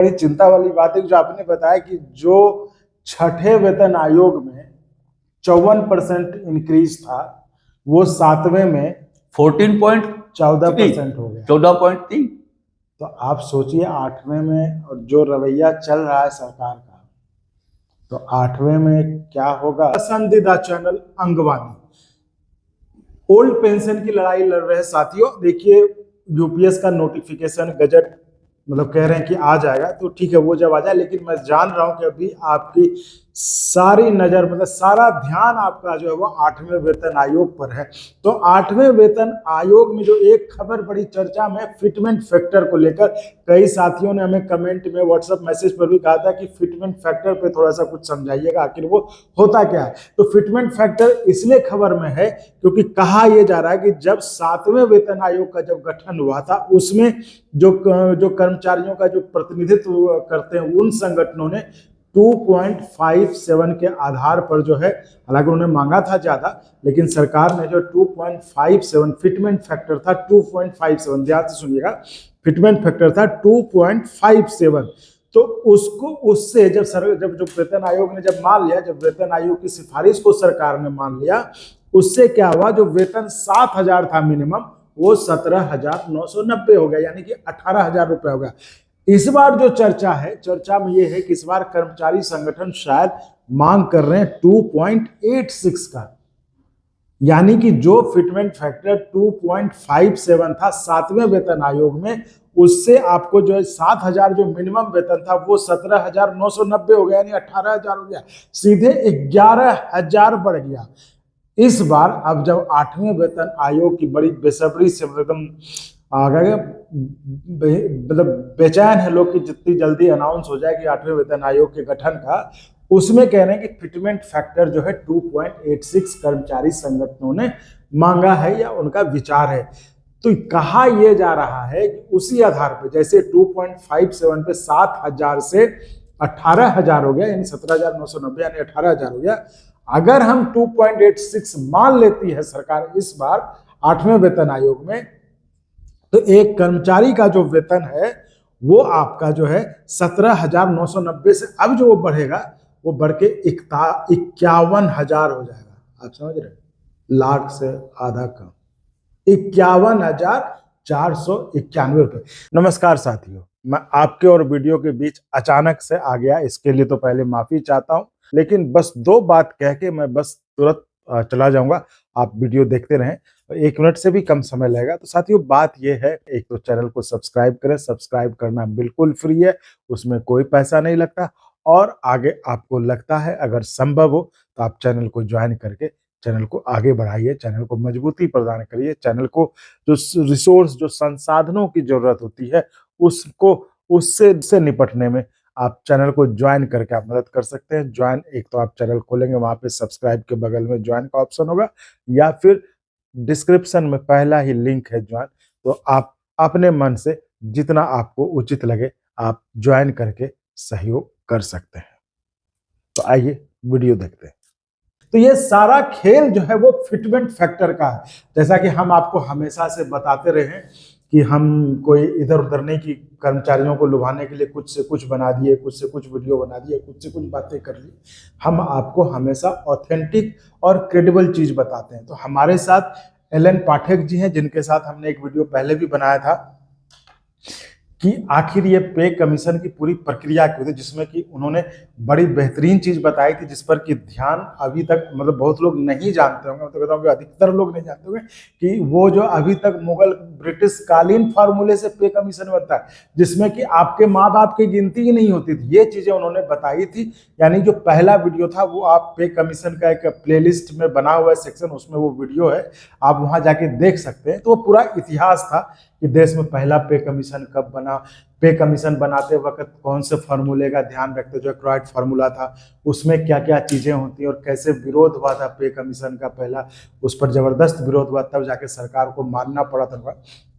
बड़ी चिंता वाली बात है जो आपने बताया कि जो छठे वेतन आयोग में 54% इंक्रीज था वो 7वें में 14.14% हो गया। 14.3। तो आप सोचिए 8वें में और जो रवैया चल रहा है सरकार का, तो 8वें में क्या होगा। पसंदीदा चैनल अंगवानी ओल्ड पेंशन की लड़ाई लड़ रहे साथियों। देखिए यूपीएस का नोटिफिकेशन गजट मतलब कह रहे हैं कि आ जाएगा, तो ठीक है वो जब आ जाए, लेकिन मैं जान रहा हूं कि अभी आपकी सारी नजर मतलब सारा ध्यान आपका जो है वो 8वें वेतन आयोग पर है। तो 8वें वेतन आयोग में जो एक खबर बड़ी चर्चा में फिटमेंट फैक्टर को लेकर कई साथियों ने हमें कमेंट में व्हाट्सएप मैसेज पर भी कहा था कि फिटमेंट फैक्टर पे थोड़ा सा कुछ समझाइएगा, आखिर वो होता क्या है। तो फिटमेंट फैक्टर इसलिए खबर में है क्योंकि कहा यह जा रहा है कि जब 7वें वेतन आयोग का जब गठन हुआ था उसमें जो कर्मचारियों का जो प्रतिनिधित्व करते हैं उन संगठनों ने 2.57 के आधार पर जो है, हालांकि उन्होंने मांगा था ज्यादा, लेकिन सरकार ने जो 2.57 फिटमेंट फैक्टर था 2.57, ध्यान से सुनिएगा, फिटमेंट फैक्टर था 2.57। तो उसको उससे जब जो वेतन आयोग ने जब मान लिया, जब वेतन आयोग की सिफारिश को सरकार ने मान लिया, उससे क्या हुआ, जो वेतन 7,000 था मिनिमम वो 17,990 हो गया, यानी कि 18,000 रुपए हो गया। इस बार जो चर्चा है, चर्चा में ये है कि इस बार कर्मचारी संगठन शायद मांग कर रहे हैं 2.86 का, यानी कि जो फिटमेंट फैक्टर 2.57 था 7वें वेतन आयोग में, उससे आपको जो है 7,000 जो मिनिमम वेतन था वो 17,990 हो गया, यानी 18,000 हो गया, सीधे 11,000 बढ़ गया। इस बार अब जब 8वें वेतन आयोग की बड़ी बेसब्री से एकदम मतलब बेचैन है लोग कि जितनी जल्दी अनाउंस हो जाए कि 8वें वेतन आयोग के गठन का, उसमें कह रहे हैं कि फिटमेंट फैक्टर जो है 2.86 कर्मचारी संगठनों ने मांगा है या उनका विचार है। तो कहा यह जा रहा है कि उसी आधार पर जैसे 2.57 पे 7,000 से 18,000 हो गया, यानी 17,990, यानी 18,000 हो गया। अगर हम 2.86 मान लेती है सरकार इस बार 8वें वेतन आयोग में, तो एक कर्मचारी का जो वेतन है वो आपका जो है 17,990 से अब जो वो बढ़ेगा वो बढ़ के 51,000 हो जाएगा। आप समझ रहे, लाख से आधा कम, 51,491 रुपए। नमस्कार साथियों, मैं आपके और वीडियो के बीच अचानक से आ गया, इसके लिए तो पहले माफी चाहता हूं, लेकिन बस 2 बात कह के मैं बस तुरंत चला जाऊंगा। आप वीडियो देखते रहें, 1 मिनट से भी कम समय लगेगा। तो साथियों बात यह है, एक तो चैनल को सब्सक्राइब करें, सब्सक्राइब करना बिल्कुल फ्री है, उसमें कोई पैसा नहीं लगता। और आगे आपको लगता है अगर संभव हो तो आप चैनल को ज्वाइन करके चैनल को आगे बढ़ाइए, चैनल को मजबूती प्रदान करिए, चैनल को जो रिसोर्स जो संसाधनों की जरूरत होती है उसको उससे निपटने में आप चैनल को ज्वाइन करके आप मदद कर सकते हैं। ज्वाइन, एक तो आप चैनल खोलेंगे वहां पे सब्सक्राइब के बगल में ज्वाइन का ऑप्शन होगा, या फिर डिस्क्रिप्शन में पहला ही लिंक है ज्वाइन, तो आप अपने मन से जितना आपको उचित लगे आप ज्वाइन करके सहयोग कर सकते हैं। तो आइए वीडियो देखते हैं। तो ये सारा खेल जो है वो फिटमेंट फैक्टर का है। जैसा कि हम आपको हमेशा से बताते रहे हैं कि हम कोई इधर उधर नहीं कि कर्मचारियों को लुभाने के लिए कुछ से कुछ बना दिए, कुछ से कुछ वीडियो बना दिए, कुछ से कुछ बातें कर ली। हम आपको हमेशा ऑथेंटिक और क्रेडिबल चीज बताते हैं। तो हमारे साथ एलन पाठक जी हैं, जिनके साथ हमने एक वीडियो पहले भी बनाया था कि आखिर ये पे कमीशन की पूरी प्रक्रिया क्या होती है, जिसमें कि उन्होंने बड़ी बेहतरीन चीज बताई थी, जिस पर कि ध्यान अभी तक मतलब बहुत लोग नहीं जानते होंगे, मैं तो कहता हूँ कि अधिकतर लोग नहीं जानते होंगे कि वो जो अभी तक मुगल ब्रिटिश कालीन फार्मूले से पे कमीशन बनता है, जिसमें कि आपके माँ बाप की गिनती ही नहीं होती थी। ये चीजें उन्होंने बताई थी। यानी जो पहला वीडियो था वो आप पे कमीशन का एक प्लेलिस्ट में बना हुआ है सेक्शन, उसमें वो वीडियो है, आप वहां जाके देख सकते हैं। तो वो पूरा इतिहास था कि देश में पहला पे कमीशन कब बना, पे कमीशन बनाते वक्त कौन से फार्मूले का ध्यान रखते, जो क्राइट फार्मूला था उसमें क्या क्या चीजें होती और कैसे विरोध हुआ था पे कमीशन का, पहला उस पर जबरदस्त विरोध हुआ, तब जाके सरकार को मानना पड़ा था।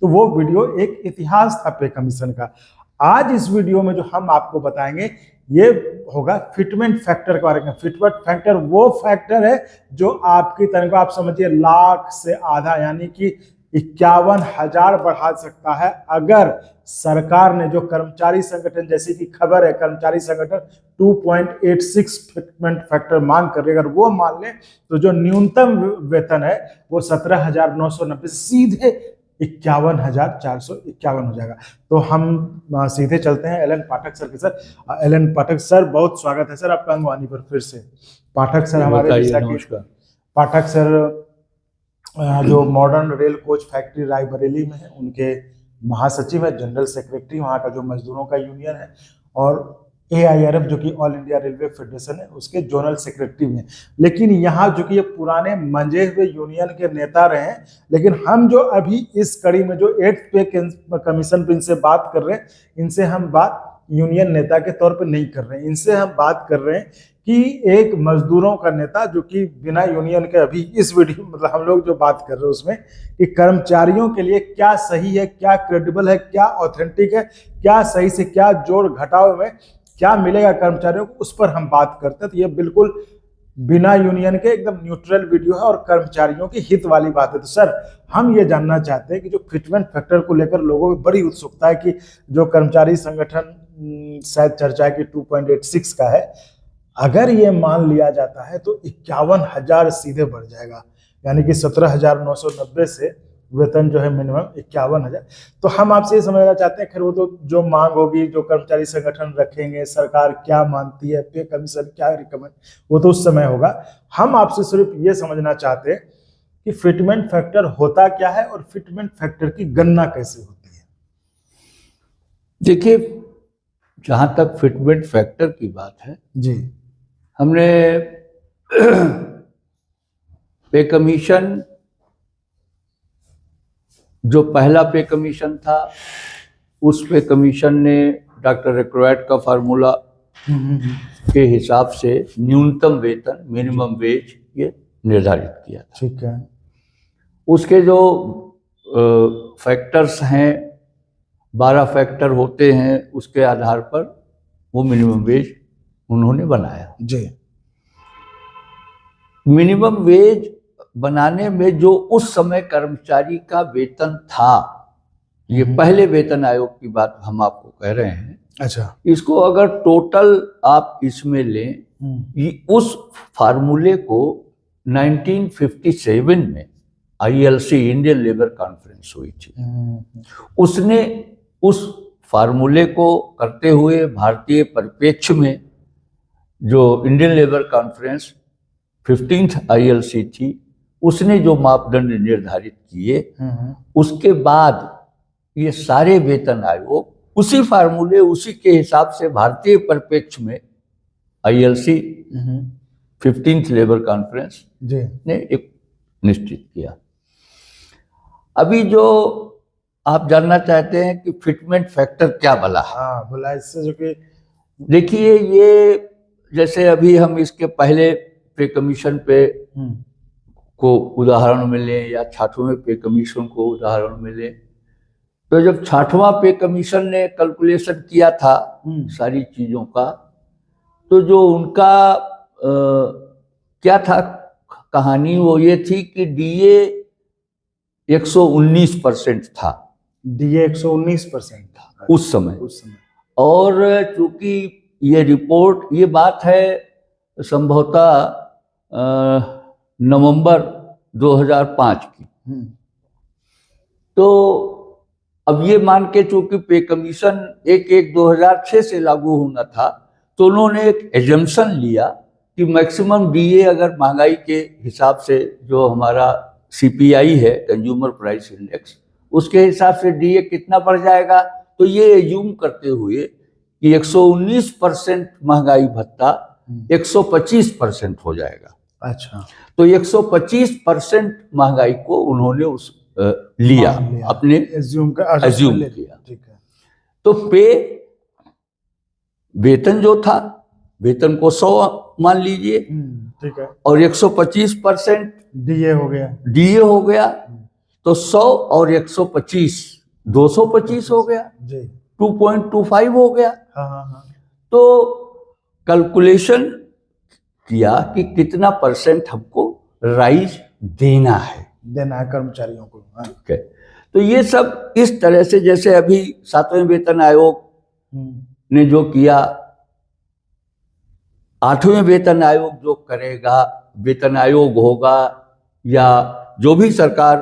तो वो वीडियो एक इतिहास था पे कमीशन का। आज इस वीडियो में जो हम आपको बताएंगे ये होगा फिटमेंट फैक्टर के बारे में। फिटमेंट फैक्टर वो फैक्टर है जो आपकी तनख्वाह, आप समझिए लाख से आधा, यानी कि 51,000 बढ़ा सकता है अगर सरकार ने, जो कर्मचारी संगठन, जैसे कि खबर है कर्मचारी संगठन 2.86 फिटमेंट फैक्टर मांग कर रही है, अगर वो मान ले तो जो न्यूनतम वेतन है वो 17,990 सीधे 51,451 हो जाएगा। तो हम सीधे चलते हैं एलन पाठक सर के सर। एलन पाठक सर, बहुत स्वागत है सर आपका अंगवानी पर फिर से। पाठक सर हमारे, पाठक सर जो modern rail coach factory Raebareli में है उनके महासचिव है, जनरल सेक्रेटरी वहाँ का जो मजदूरों का यूनियन है, और AIRF जो कि ऑल इंडिया रेलवे फेडरेशन है उसके जोनल सेक्रेटरी हैं। लेकिन यहाँ जो कि ये पुराने मंजे हुए यूनियन के नेता रहे हैं, लेकिन हम जो अभी इस कड़ी में जो 8th पे कमीशन पे इनसे बात कर रहे हैं, इनसे हम बात यूनियन नेता के तौर पे नहीं कर रहे हैं, इनसे हम बात कर रहे हैं कि एक मजदूरों का नेता जो कि बिना यूनियन के, अभी इस वीडियो मतलब हम लोग जो बात कर रहे हैं उसमें कि कर्मचारियों के लिए क्या सही है, क्या क्रेडिबल है, क्या ऑथेंटिक है, क्या सही से क्या जोड़ घटाव में क्या मिलेगा कर्मचारियों को, उस पर हम बात करते हैं। तो ये बिल्कुल बिना यूनियन के एकदम न्यूट्रल वीडियो है और कर्मचारियों की हित वाली बात है। तो सर हम ये जानना चाहते हैं कि जो फिटमेंट फैक्टर को लेकर लोगों में बड़ी उत्सुकता है कि जो कर्मचारी संगठन शायद चर्चा है कि 2.86 का है, अगर ये मान लिया जाता है तो 51,000 सीधे बढ़ जाएगा, यानी कि 17,990 से वेतन जो है मिनिमम 51,000। तो हम आपसे ये समझना चाहते हैं, खैर वो तो जो मांग होगी, जो कर्मचारी संगठन रखेंगे, सरकार क्या मानती है, पे कमीशन क्या रिकमेंड, वो तो उस समय होगा। हम आपसे सिर्फ ये समझना चाहते हैं कि फिटमेंट फैक्टर होता क्या है और फिटमेंट फैक्टर की गणना कैसे होती है। देखिए, जहां तक फिटमेंट फैक्टर की बात है जी, हमने पे कमीशन, जो पहला पे कमीशन था, उस पे कमीशन ने डॉक्टर रिक्वायर्ड का फार्मूला के हिसाब से न्यूनतम वेतन, मिनिमम वेज, ये निर्धारित किया था। ठीक है। उसके जो फैक्टर्स हैं, 12 फैक्टर होते हैं, उसके आधार पर वो मिनिमम वेज उन्होंने बनाया। जी, मिनिमम वेज बनाने में जो उस समय कर्मचारी का वेतन था, ये पहले वेतन आयोग की बात हम आपको कह रहे हैं। अच्छा, इसको अगर टोटल आप इसमें लें, उस फार्मूले को 1957 में ILC, इंडियन लेबर कॉन्फ्रेंस हुई थी, उसने उस फार्मूले को करते हुए भारतीय परिप्रेक्ष्य में जो Indian labour conference 15th ILC थी, उसने जो मापदंड निर्धारित किए, उसके बाद ये सारे वेतन आयोग उसी फार्मूले, उसी के हिसाब से भारतीय परिप्रेक्ष्य में ILC 15th लेबर कॉन्फ्रेंस ने एक निश्चित किया। अभी जो आप जानना चाहते हैं कि फिटमेंट फैक्टर क्या भला है, हाँ बोला इससे जो कि देखिए, ये जैसे अभी हम इसके पहले पे कमीशन पे को उदाहरण में लें या 6वें पे कमीशन को उदाहरण में लें, तो जब 6वां पे कमीशन ने कैलकुलेशन किया था सारी चीजों का, तो जो उनका क्या था कहानी, वो ये थी कि DA 119% था। DA 119% था उस समय। और चूंकि ये रिपोर्ट, ये बात है संभवतः नवंबर 2005 की, तो अब ये मान के चूंकि पे कमीशन 1/1/2006 से लागू होना था, तो उन्होंने एक एजम्पशन लिया कि मैक्सिमम DA अगर महंगाई के हिसाब से, जो हमारा CPI है, कंज्यूमर प्राइस इंडेक्स, उसके हिसाब से DA कितना बढ़ जाएगा, तो ये एज्यूम करते हुए कि 119% महंगाई भत्ता 125% हो जाएगा। अच्छा, तो 125% महंगाई को उन्होंने उस लिया, अपने एज्यूम किया। ठीक है। तो पे वेतन जो था, वेतन को 100 मान लीजिए, ठीक है, और 125% DA हो गया, हो गया, तो 100 और 125 225 हो गया जी, 2.25 हो गया। हाँ। तो कैलकुलेशन किया कि कितना % हमको राइज देना है। देना है कर्मचारियों को। हाँ। ठीक है, तो ये सब इस तरह से, जैसे अभी 7वें वेतन आयोग ने जो किया, 8वें वेतन आयोग जो करेगा, वेतन आयोग होगा या जो भी सरकार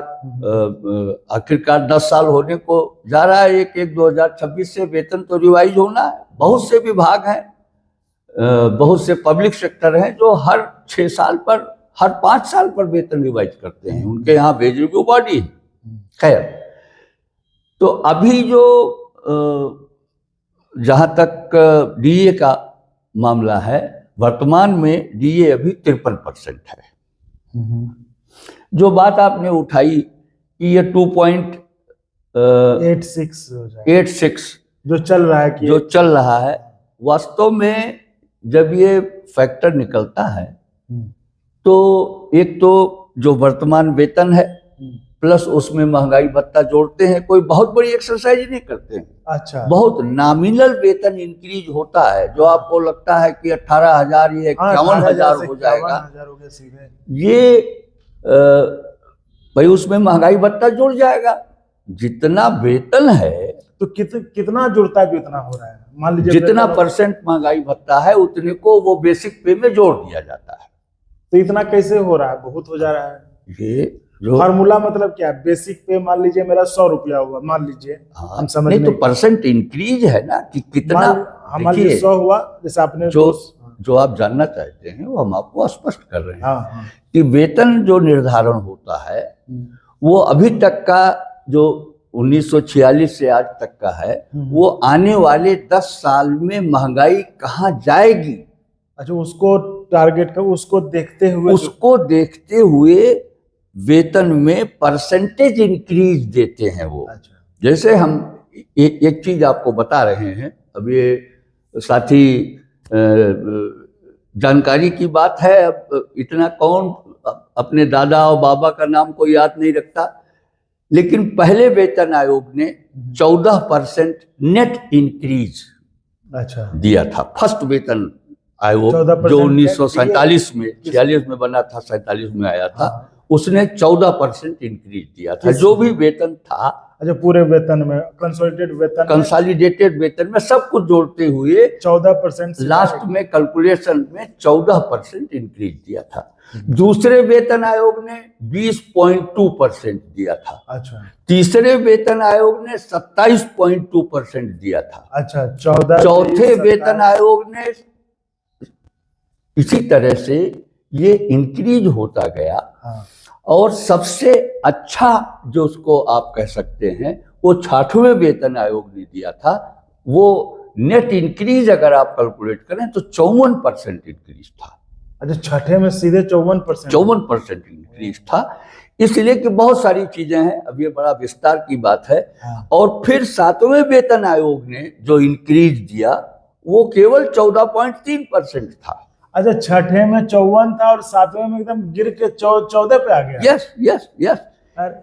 आखिरकार 10 साल होने को जा रहा है, 1/1/2026 से वेतन तो रिवाइज होना है। बहुत से विभाग हैं, बहुत से पब्लिक सेक्टर हैं जो हर 6 साल पर, हर 5 साल पर वेतन रिवाइज करते हैं, उनके यहाँ वेज रिव्यू बॉडी है। खैर, तो अभी जो जहां तक डीए का मामला है, वर्तमान में डीए अभी 53% है। जो बात आपने उठाई कि ये 2.86 जो चल रहा है, कि जो चल रहा है, वास्तव में जब ये फैक्टर निकलता है तो एक तो जो वर्तमान वेतन है प्लस उसमें महंगाई भत्ता जोड़ते हैं, कोई बहुत बड़ी एक्सरसाइज नहीं करते हैं। अच्छा, बहुत नॉमिनल वेतन इंक्रीज होता है, जो आपको लगता है कि 18,000 या 51,000 हो जाएगा, ये भाई उसमें महंगाई भत्ता जुड़ जाएगा। जितना वेतन है तो कितना जुड़ता है, कितना हो रहा है, मान लीजिए जितना परसेंट महंगाई भत्ता है उतने को वो बेसिक पे में जोड़ दिया जाता है। तो इतना कैसे हो रहा है, बहुत हो जा रहा है। ये जो फार्मूला मतलब क्या है, बेसिक पे मान लीजिए मेरा 100 रुपया हुआ, मान लीजिए, हम समझ नहीं तो परसेंट इंक्रीज है ना, कि कितना हमारे 100 हुआ, जैसे आपने जो आप जानना चाहते हैं वो हम आपको स्पष्ट कर रहे हैं। हाँ। कि वेतन जो निर्धारण होता है वो अभी तक का, जो 1946 से आज तक का है, वो आने वाले 10 साल में महंगाई कहाँ जाएगी, अच्छा, उसको टारगेट कर, उसको देखते हुए वेतन में परसेंटेज इंक्रीज देते हैं वो। अच्छा। जैसे हम एक चीज आपको बता रहे हैं, अब ये साथी जानकारी की बात है, अब इतना कौन अपने दादा और बाबा का नाम को याद नहीं रखता, लेकिन पहले वेतन आयोग ने 14% नेट इंक्रीज अच्छा दिया था। फर्स्ट वेतन आयोग जो 1947 में, 46 में बना था, 47 में आया था, उसने 14% इंक्रीज दिया था जो भी वेतन था। अच्छा, पूरे वेतन में, कंसोलिडेटेड वेतन में सब कुछ जोड़ते हुए 14% लास्ट में कैलकुलेशन में 14% इंक्रीज दिया था। दूसरे वेतन आयोग ने 20.2% दिया था। अच्छा। तीसरे वेतन आयोग ने 27.2% दिया था। अच्छा, 14। चौथे वेतन आयोग ने, इसी तरह से ये इंक्रीज होता गया। हाँ। और सबसे अच्छा जो उसको आप कह सकते हैं वो 6वें वेतन आयोग ने दिया था। वो नेट इंक्रीज अगर आप कैलकुलेट करें तो 54% इंक्रीज था। अच्छा, 6ठे में सीधे 54% इंक्रीज था। इसलिए कि बहुत सारी चीजें हैं, अब ये बड़ा विस्तार की बात है। हाँ। और फिर 7वें वेतन आयोग ने जो इंक्रीज दिया वो केवल 14.3% था। अच्छा, 6ठे में 54 था और 7वें में एकदम गिर के 14 पे आ गया। यस।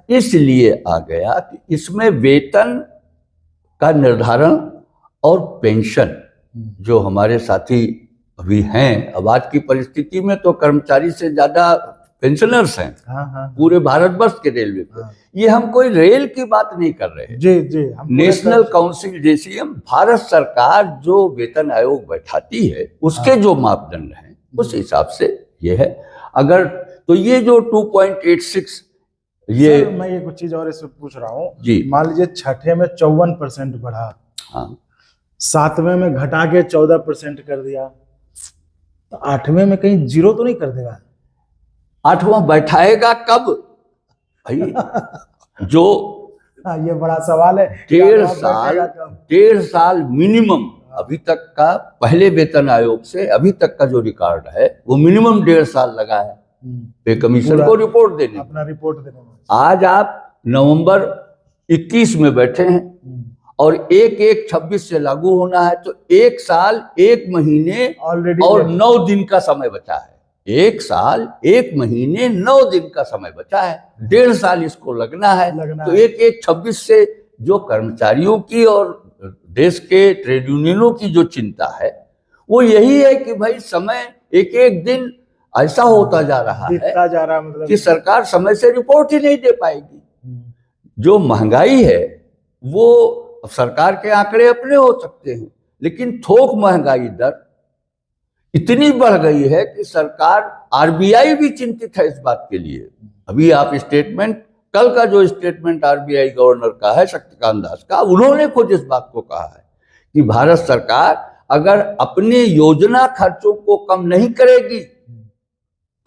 इसलिए आ गया कि इसमें वेतन का निर्धारण और पेंशन, जो हमारे साथी अभी हैं, अब आज की परिस्थिति में तो कर्मचारी से ज्यादा पेंशनर्स हैं। हाँ। पूरे भारतवर्ष के रेलवे पे। हाँ। ये हम कोई रेल की बात नहीं कर रहे हैं। जी, नेशनल काउंसिल जेसीएम, भारत सरकार जो वेतन आयोग बैठाती है उसके जो मापदंड हैं उस हिसाब से ये है। अगर तो ये जो 2.86, ये मैं ये कुछ चीज और इसमें पूछ रहा हूँ जी, मान लीजिए 6ठे में 54% बढ़ा, हाँ, 7वें में घटा के 14% कर दिया, तो 8वें में कहीं जीरो तो नहीं कर देगा? 8वां बैठाएगा कब भाई? जो हाँ, ये बड़ा सवाल है। 1.5 साल मिनिमम अभी तक का, पहले वेतन आयोग से अभी तक का जो रिकॉर्ड है वो मिनिमम 1.5 साल लगा है पे कमीशन को रिपोर्ट देने, अपना रिपोर्ट देने में। आज आप नवंबर 21 में बैठे हैं और 1/1/26 से लागू होना है, तो 1 साल 1 महीने और 9 दिन का समय बचा है। 1 साल 1 महीने 9 दिन का समय बचा है, 1.5 साल इसको लगना है। तो 1/1/26 से जो कर्मचारियों की और देश के ट्रेड यूनियनों की जो चिंता है वो यही है कि भाई समय एक एक दिन ऐसा होता जा रहा है दिखता जा रहा, मतलब कि सरकार समय से रिपोर्ट ही नहीं दे पाएगी। जो महंगाई है वो सरकार के आंकड़े अपने हो सकते हैं, लेकिन थोक महंगाई दर इतनी बढ़ गई है कि सरकार, आरबीआई भी चिंतित है इस बात के लिए। अभी आप स्टेटमेंट, कल का जो स्टेटमेंट आरबीआई गवर्नर का है शक्तिकांत दास का, उन्होंने खुद इस बात को कहा है कि भारत सरकार अगर अपने योजना खर्चों को कम नहीं करेगी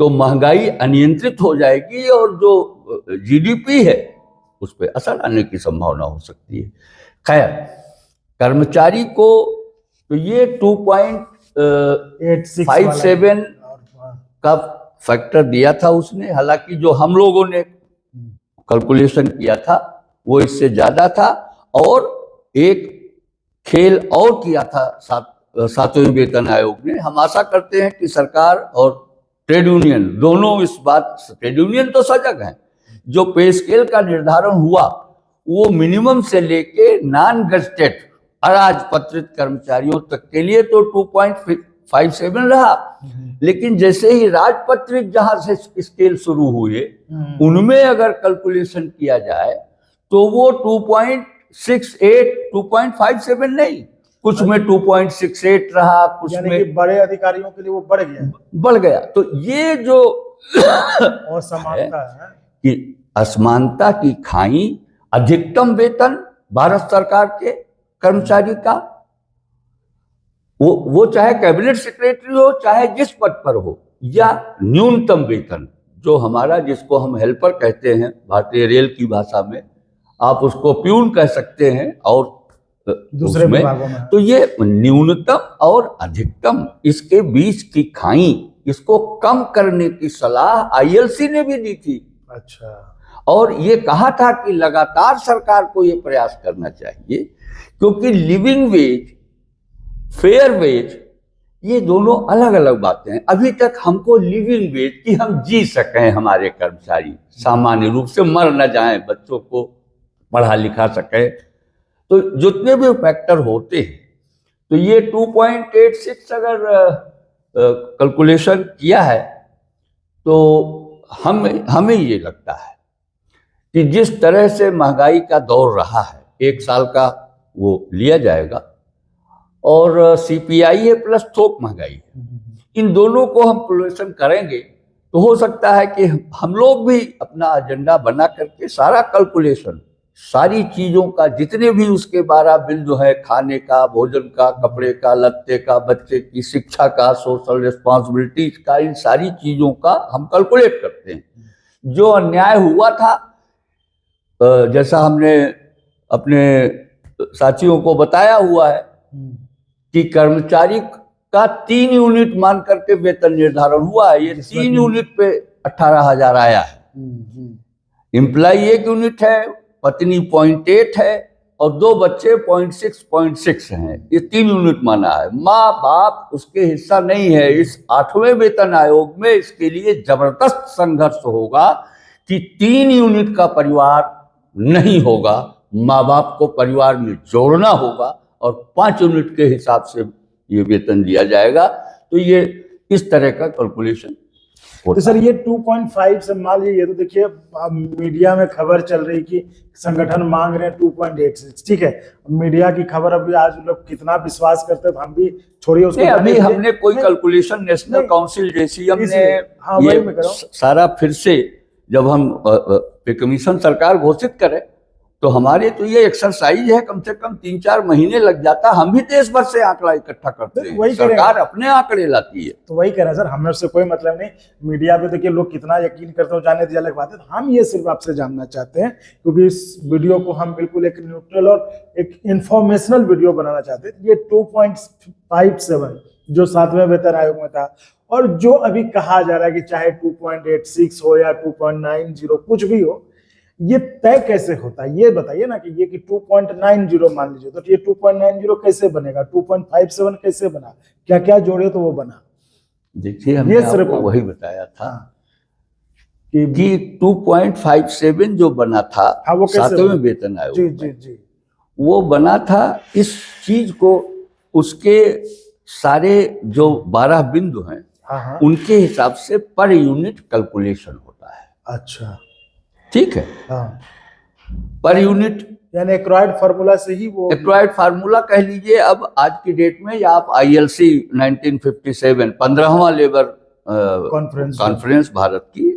तो महंगाई अनियंत्रित हो जाएगी और जो जीडीपी है उस पर असर आने की संभावना हो सकती है। खैर, कर्मचारी को तो ये 2.87 का फैक्टर दिया था उसने, हालांकि जो हम लोगों ने कैलकुलेशन किया था वो इससे ज्यादा था। और एक खेल और किया था सातवें वेतन आयोग ने। हम आशा करते हैं कि सरकार और ट्रेड यूनियन दोनों इस बात, ट्रेड यूनियन तो सजग हैं, जो पे स्केल का निर्धारण हुआ वो मिनिमम से लेके नॉन गजेटेड अराजपत्रित कर्मचारियों तक के लिए तो 2.57 रहा, लेकिन जैसे ही राजपत्रित जहां से स्केल शुरू हुए उनमें अगर कैलकुलेशन किया जाए तो वो 2.68, 2.57 नहीं, कुछ में 2.68 रहा, कुछ यानी में कि बड़े अधिकारियों के लिए वो बढ़ गया। तो ये जो असमानता है कि असमानता की खाई, अधिकतम वेतन भारत सरकार के कर्मचारी का, वो चाहे कैबिनेट सेक्रेटरी हो चाहे जिस पद पर हो, या न्यूनतम वेतन जो हमारा, जिसको हम हेल्पर कहते हैं भारतीय रेल की भाषा में, आप उसको प्यून कह सकते हैं और दूसरे विभागों में, तो ये न्यूनतम और अधिकतम इसके बीच की खाई, इसको कम करने की सलाह आईएलसी ने भी दी थी। अच्छा। और ये कहा था कि लगातार सरकार को ये प्रयास करना चाहिए, क्योंकि लिविंग वेज, फेयर वेज, ये दोनों अलग अलग बातें हैं। अभी तक हमको लिविंग वेज कि हम जी सकें, हमारे कर्मचारी सामान्य रूप से मर न जाएं, बच्चों को पढ़ा लिखा सकें, तो जितने भी फैक्टर होते हैं, तो ये 2.86 अगर कैलकुलेशन किया है तो हमें ये लगता है कि जिस तरह से महंगाई का दौर रहा है, 1 साल का वो लिया जाएगा, और सीपीआई है प्लस थोक महंगाई है, इन दोनों को हम कैलकुलेशन करेंगे तो हो सकता है कि हम लोग भी अपना एजेंडा बना करके सारा कैलकुलेशन, सारी चीजों का, जितने भी उसके 12 बिल जो है, खाने का, भोजन का, कपड़े का, लत्ते का, बच्चे की शिक्षा का, सोशल रिस्पॉन्सिबिलिटीज का, इन सारी चीजों का हम कैलकुलेट करते हैं। जो अन्याय हुआ था, जैसा हमने अपने साथियों को बताया हुआ है कि कर्मचारी का 3 यूनिट मान करके वेतन निर्धारण हुआ है, ये 3 यूनिट पे 18,000 आया है। एम्प्लॉय 1 यूनिट है, पत्नी 0.8 है और 2 बच्चे 0.6 हैं, ये 3 यूनिट माना है। माँ बाप उसके हिस्सा नहीं है। इस 8वें वेतन आयोग में इसके लिए जबरदस्त संघर्ष होगा कि 3 यूनिट का परिवार नहीं होगा, माँ बाप को परिवार में जोड़ना होगा और 5 यूनिट के हिसाब से ये वेतन दिया जाएगा। तो ये इस तरह का कैलकुलेशन। तो सर ये 2.5 से मान लीजिए, तो देखिए मीडिया में खबर चल रही कि संगठन मांग रहे हैं 2.86, ठीक है, मीडिया की खबर अभी आज लोग कितना विश्वास करते हैं, हम भी छोड़िए उसको। अभी हमने कोई कैलकुलेशन नेशनल काउंसिल जैसी हमने ये सारा फिर से, जब हम पे कमीशन सरकार घोषित करे तो हमारे तो ये एक्सरसाइज है, कम से कम 3-4 महीने लग जाता। हम भी देश भर से आंकड़ा इकट्ठा करते हैं, सरकार अपने आंकड़े लाती है। तो वही कह रहे हैं सर, हमें उससे कोई मतलब नहीं। मीडिया पे देखिए लोग कितना यकीन करते हो, जाने दीजिए अलग बात है। हम ये सिर्फ आपसे जानना चाहते हैं, क्योंकि इस वीडियो को हम बिल्कुल एक न्यूट्रल और एक इंफॉर्मेशनल वीडियो बनाना चाहते हैं। ये 2.57 जो 7वें वेतन आयोग में था, और जो अभी कहा जा रहा है कि चाहे 2.86 हो या 2.90 कुछ भी हो, ये तय कैसे होता है ये बताइए ना। कि ये कि 2.90 मान लीजिए, तो ये 2.90 कैसे बनेगा, 2.57 कैसे बना, क्या क्या जोड़े तो वो बना। देखिए हमने आपको वही बताया था कि 2.57 जो बना था, वो 7वें वेतन आयोग जी जी जी, वो बना था इस चीज को, उसके सारे जो 12 बिंदु हैं हाँ हाँ। उनके हिसाब से पर यूनिट कैलकुलेशन होता है। अच्छा, ठीक है, हाँ, पर यूनिट यानी एक्वायर्ड फार्मूला से ही वो एक्वायर्ड फार्मूला कह लीजिए। अब आज की डेट में या आप ILC 1957 15वां लेबर कॉन्फ्रेंस भारत की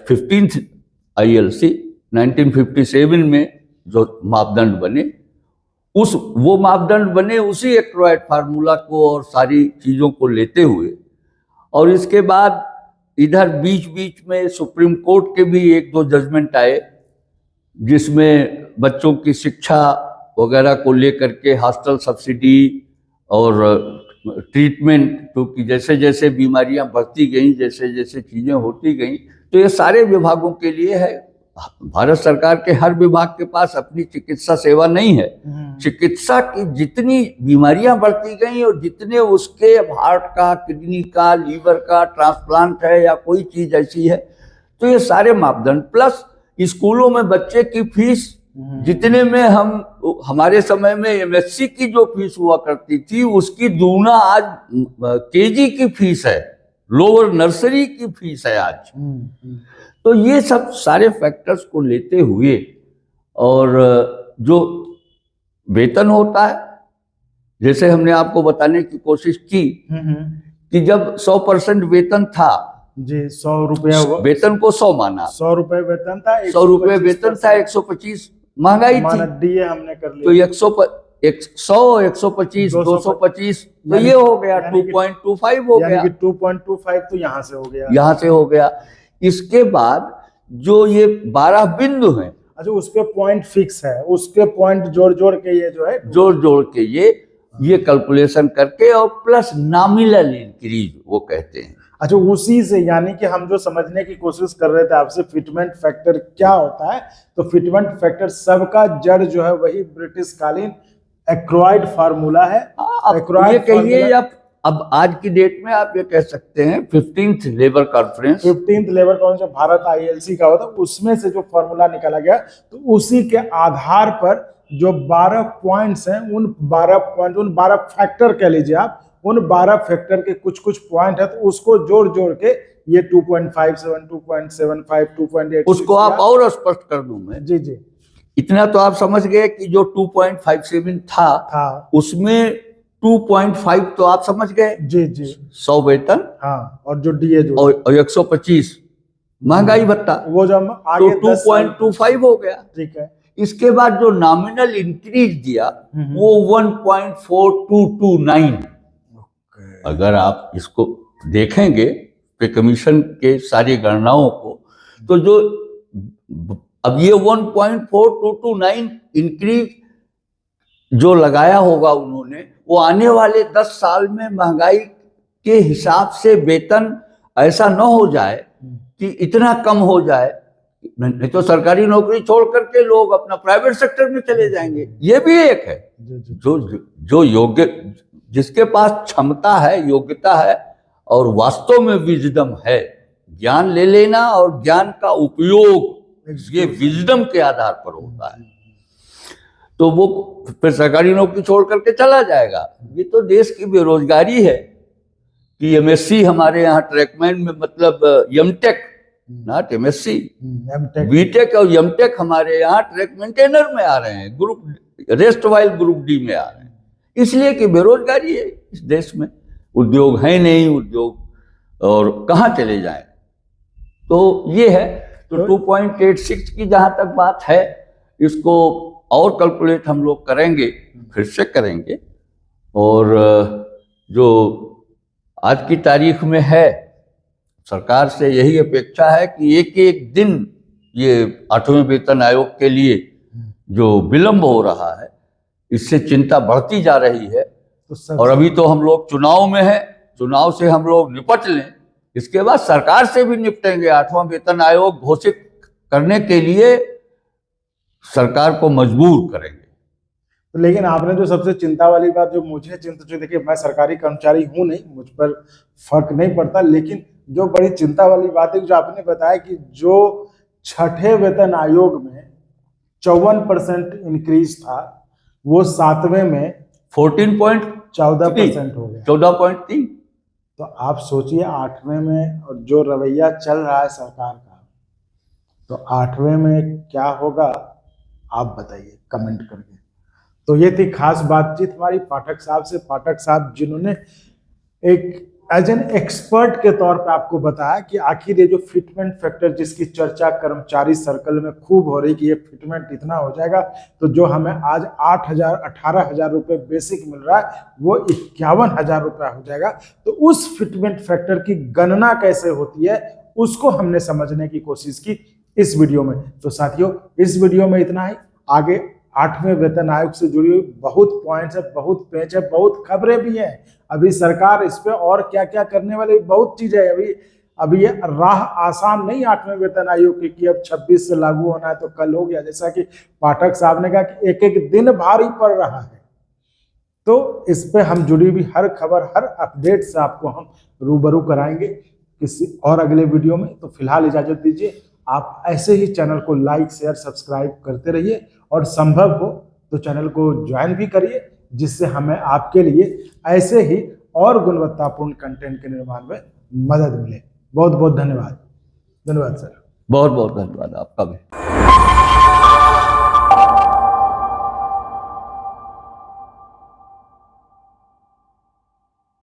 15th ILC 1957 में जो मापदंड बने, वो मापदंड बने उसी एक्वायर्ड फार्मूला को और सारी चीजों को लेते हुए। और इसके बाद इधर बीच बीच में सुप्रीम कोर्ट के भी एक दो जजमेंट आए, जिसमें बच्चों की शिक्षा वगैरह को लेकर के हॉस्टल सब्सिडी और ट्रीटमेंट, क्योंकि जैसे जैसे बीमारियां बढ़ती गई, जैसे जैसे चीजें होती गई, तो ये सारे विभागों के लिए है। भारत सरकार के हर विभाग के पास अपनी चिकित्सा सेवा नहीं है। चिकित्सा की जितनी बीमारियां बढ़ती गई और जितने उसके हार्ट का, किडनी का, लीवर का ट्रांसप्लांट है या कोई चीज ऐसी है, तो ये सारे मापदंड प्लस स्कूलों में बच्चे की फीस, जितने में हमारे समय में MSc की जो फीस हुआ करती थी उसकी दूना आज KG की फीस है, लोअर नर्सरी की फीस है आज। तो ये सब सारे फैक्टर्स को लेते हुए और जो वेतन होता है, जैसे हमने आपको बताने की कोशिश की कि जब 100% वेतन था जी, 100 रुपया वेतन को 100 माना, 100 रुपए वेतन था, 100 रुपए वेतन था, 125 महंगाई थी, DA हमने कर लिया, तो 100 125 225 तो ये हो गया 2.25 हो गया, यानी कि 2.25 तो यहाँ से हो गया, यहाँ से हो गया। इसके बाद जो ये 12 बिंदु हैं, अच्छा उस पे पॉइंट फिक्स है, उसके पॉइंट जोड़ जोड़ के ये जो है जोड़ के ये कैलकुलेशन करके और प्लस नॉमिनल इंक्रीज वो कहते हैं। अच्छा, उसी से यानी कि हम जो समझने की कोशिश कर रहे थे आपसे फिटमेंट फैक्टर क्या होता है, तो फिटमेंट फैक्टर सबका जड़ जो है वही ब्रिटिश कालीन एक्वायर्ड फार्मूला है। ये कहिए अब आज की डेट में आप ये कह सकते हैं 15th labour conference, 15th labour conference Bharat ILC का होता है, उसमें से जो फार्मूला निकाला गया, तो उसी के आधार पर जो 12 पॉइंट्स हैं, उन 12 फैक्टर कह लीजिए आप, उन 12 फैक्टर के कुछ कुछ पॉइंट है, तो उसको जोड़ जोड़ के ये 2.57 2.75 2.8 उसको आप और स्पष्ट कर दूं मैं। जी जी, इतना तो आप समझ गए कि जो 2.57 था उसमें 2.5 तो आप समझ गए, जी जी, 100 वेतन, हाँ, और जो DA जो और 125 महंगाई भत्ता, वो जो हम आगे तो 2.25 हो गया। ठीक है, इसके बाद जो नॉमिनल इंक्रीज दिया वो 1.4229। अगर आप इसको देखेंगे पे कमीशन के सारी गणनाओं को, तो जो अब ये 1.4229 इंक्रीज जो लगाया होगा उन्होंने, वो आने वाले 10 साल में महंगाई के हिसाब से वेतन ऐसा न हो जाए कि इतना कम हो जाए, नहीं तो सरकारी नौकरी छोड़ करके लोग अपना प्राइवेट सेक्टर में चले जाएंगे। ये भी एक है जो योग्य, जिसके पास क्षमता है, योग्यता है और वास्तव में विजडम है, ज्ञान ले लेना और ज्ञान का उपयोग ये विजडम के आधार पर होता है, तो वो फिर सरकारी नौकरी छोड़ करके चला जाएगा। ये तो देश की बेरोजगारी है कि MSc हमारे यहाँ ट्रैकमैन में, मतलब M.Tech नॉट MSc, B.Tech और M.Tech हमारे यहाँ ट्रैक मेंटेनर में आ रहे हैं, group rest while group D में आ रहे हैं, इसलिए कि बेरोजगारी है इस देश में, उद्योग है नहीं, उद्योग और कहाँ चले जाएं। तो ये है, तो 2.86 की जहां तक बात है, इसको और कैलकुलेट हम लोग करेंगे, फिर से करेंगे, और जो आज की तारीख में है, सरकार से यही अपेक्षा है कि एक एक दिन ये 8वें वेतन आयोग के लिए जो विलंब हो रहा है, इससे चिंता बढ़ती जा रही है। और अभी तो हम लोग चुनाव में हैं, चुनाव से हम लोग निपट लें, इसके बाद सरकार से भी निपटेंगे। 8वां वेतन आयोग घोषित करने के लिए सरकार को मजबूर करेंगे। तो लेकिन आपने जो सबसे चिंता वाली बात जो मुझे चिंता, जो देखिए मैं सरकारी कर्मचारी हूं नहीं, मुझ पर फर्क नहीं पड़ता, लेकिन जो बड़ी चिंता वाली बात है जो आपने बताया कि जो 6ठे वेतन आयोग में 54% इंक्रीज था, वो 7वें में 14.14% हो गया, 14.3। तो आप सोचिए 8वें में और जो रवैया चल रहा है सरकार का, तो 8वें में क्या होगा आप बताइए कमेंट करके। तो ये थी खास बातचीत हमारी पाठक साहब से, पाठक साहब जिन्होंने एक एज एन एक्सपर्ट के तौर पे आपको बताया कि आखिर ये जो फिटमेंट फैक्टर जिसकी चर्चा कर्मचारी सर्कल में खूब हो रही कि ये फिटमेंट इतना हो जाएगा, तो जो हमें आज 8,000 18,000 रुपए बेसिक मिल रहा है वो 51,000 रुपया हो जाएगा। तो उस फिटमेंट फैक्टर की गणना कैसे होती है उसको हमने समझने की कोशिश की इस वीडियो में। तो साथियों इस वीडियो में इतना ही। आगे 8वें वेतन आयोग से जुड़ी हुई बहुत पॉइंट्स है, बहुत पेज है, बहुत खबरें भी हैं। अभी सरकार इस पे और क्या क्या करने वाली बहुत चीजें है। अभी ये राह आसान नहीं 8वें वेतन आयोग की कि अब 26 से लागू होना है तो कल हो गया, जैसा कि पाठक साहब ने कहा कि एक एक दिन भारी पड़ रहा है। तो इस पे हम जुड़ी हुई हर खबर, हर अपडेट से आपको हम रूबरू कराएंगे किसी और अगले वीडियो में। तो फिलहाल इजाजत दीजिए। आप ऐसे ही चैनल को लाइक शेयर सब्सक्राइब करते रहिए और संभव हो तो चैनल को ज्वाइन भी करिए, जिससे हमें आपके लिए ऐसे ही और गुणवत्तापूर्ण कंटेंट के निर्माण में मदद मिले। बहुत बहुत धन्यवाद। धन्यवाद सर। बहुत बहुत धन्यवाद आपका भी।